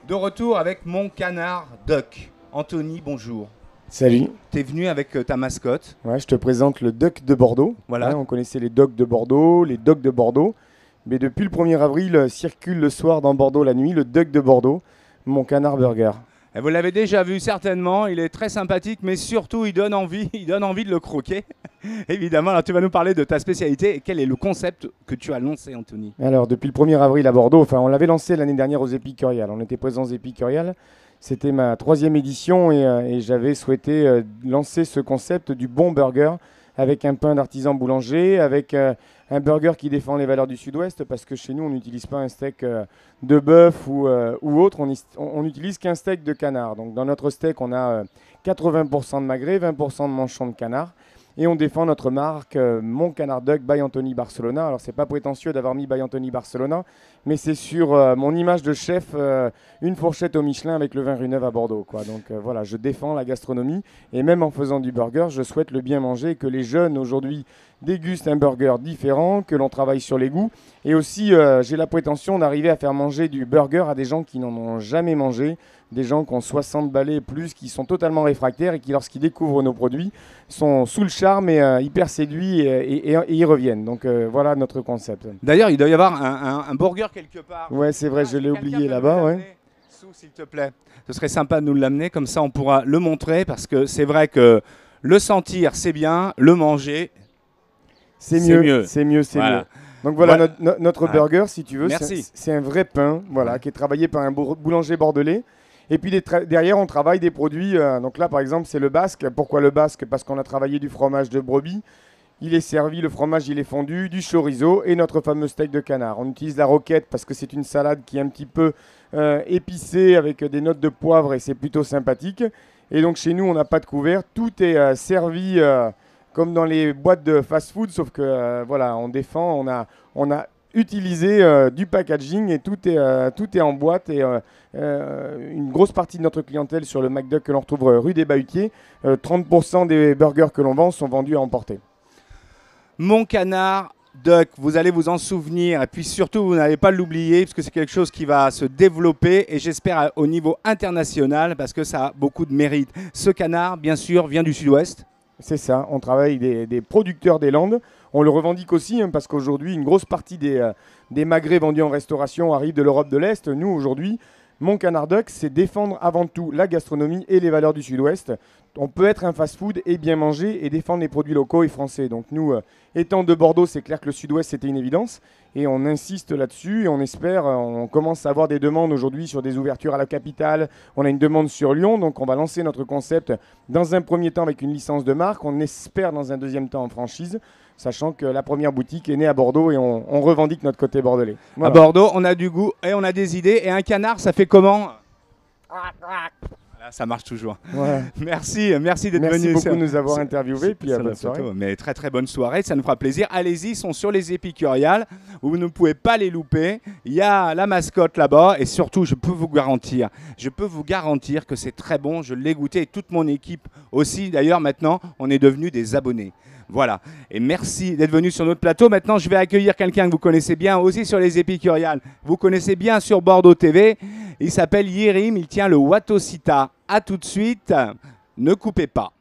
De retour avec mon canard Duck. Anthony, bonjour. Salut. Tu es venu avec ta mascotte. Ouais, je te présente le Duck de Bordeaux. Voilà. Ouais, on connaissait les Ducks de Bordeaux, les Dogs de Bordeaux. Mais depuis le 1er avril, circule le soir dans Bordeaux la nuit, le Duck de Bordeaux, mon canard burger. Et vous l'avez déjà vu certainement, il est très sympathique, mais surtout il donne envie de le croquer. Évidemment, alors tu vas nous parler de ta spécialité et quel est le concept que tu as lancé, Anthony. Alors, depuis le 1er avril à Bordeaux, enfin, on l'avait lancé l'année dernière aux Épicuriales. On était présents aux Épicuriales. C'était ma 3e édition et j'avais souhaité lancer ce concept du bon burger avec un pain d'artisan boulanger, avec un burger qui défend les valeurs du Sud-Ouest, parce que chez nous, on n'utilise pas un steak de bœuf ou autre, on n'utilise qu'un steak de canard. Donc dans notre steak, on a 80% de magret, 20% de manchon de canard. Et on défend notre marque Mon Canard Duck by Anthony Barcelona. Alors, c'est pas prétentieux d'avoir mis by Anthony Barcelona, mais c'est sur mon image de chef, une fourchette au Michelin avec le vin Rue Neuve à Bordeaux, quoi. Donc voilà, je défends la gastronomie. Et même en faisant du burger, je souhaite le bien manger, que les jeunes aujourd'hui dégustent un burger différent, que l'on travaille sur les goûts. Et aussi, j'ai la prétention d'arriver à faire manger du burger à des gens qui n'en ont jamais mangé, des gens qui ont 60 balais et plus, qui sont totalement réfractaires et qui, lorsqu'ils découvrent nos produits, sont sous le charme et hyper séduits et y reviennent. Donc voilà notre concept. D'ailleurs, il doit y avoir un burger quelque part. Ouais, c'est vrai, je l'ai oublié là-bas. Ouais. S'il te plaît. Ce serait sympa de nous l'amener, comme ça on pourra le montrer, parce que c'est vrai que le sentir, c'est bien, le manger, c'est mieux. C'est mieux, c'est voilà. mieux. Donc voilà, notre burger, si tu veux, merci. C'est un vrai pain, voilà, qui est travaillé par un boulanger bordelais. Et puis derrière, on travaille des produits. Donc là, par exemple, c'est le basque. Pourquoi le basque? Parce qu'on a travaillé du fromage de brebis. Il est servi, le fromage, il est fondu, du chorizo et notre fameux steak de canard. On utilise la roquette parce que c'est une salade qui est un petit peu épicée avec des notes de poivre et c'est plutôt sympathique. Et donc chez nous, on n'a pas de couvert. Tout est servi comme dans les boîtes de fast-food, sauf que voilà, on défend, on a utilisé du packaging et tout est en boîte et une grosse partie de notre clientèle sur le McDuck que l'on retrouve rue des Bahutiers, 30% des burgers que l'on vend sont vendus à emporter. Mon Canard Duck, vous allez vous en souvenir et puis surtout vous n'allez pas l'oublier parce que c'est quelque chose qui va se développer et j'espère au niveau international parce que ça a beaucoup de mérite. Ce canard, bien sûr, vient du Sud-Ouest. C'est ça, on travaille des producteurs des Landes. On le revendique aussi parce qu'aujourd'hui, une grosse partie des magrets vendus en restauration arrivent de l'Europe de l'Est. Nous, aujourd'hui, Mon Canard Duck, c'est défendre avant tout la gastronomie et les valeurs du Sud-Ouest. On peut être un fast-food et bien manger et défendre les produits locaux et français. Donc nous, étant de Bordeaux, c'est clair que le Sud-Ouest, c'était une évidence. Et on insiste là-dessus et on espère, on commence à avoir des demandes aujourd'hui sur des ouvertures à la capitale. On a une demande sur Lyon, donc on va lancer notre concept dans un premier temps avec une licence de marque. On espère dans un deuxième temps en franchise, sachant que la première boutique est née à Bordeaux et on revendique notre côté bordelais. Voilà. À Bordeaux, on a du goût et on a des idées. Et un canard, ça fait comment? Voilà, ça marche toujours. Ouais. Merci d'être venu. Merci beaucoup de nous avoir interviewés. Puis bonne soirée. Mais très très bonne soirée, ça nous fera plaisir. Allez-y, ils sont sur les Épicuriales. Vous ne pouvez pas les louper. Il y a la mascotte là-bas et surtout, je peux vous garantir que c'est très bon. Je l'ai goûté et toute mon équipe aussi. D'ailleurs, maintenant, on est devenus des abonnés. Voilà, et merci d'être venu sur notre plateau. Maintenant, je vais accueillir quelqu'un que vous connaissez bien aussi sur les Épicuriales. Vous connaissez bien sur Bordeaux TV. Il s'appelle Yérim, il tient le Watosita. A tout de suite, ne coupez pas.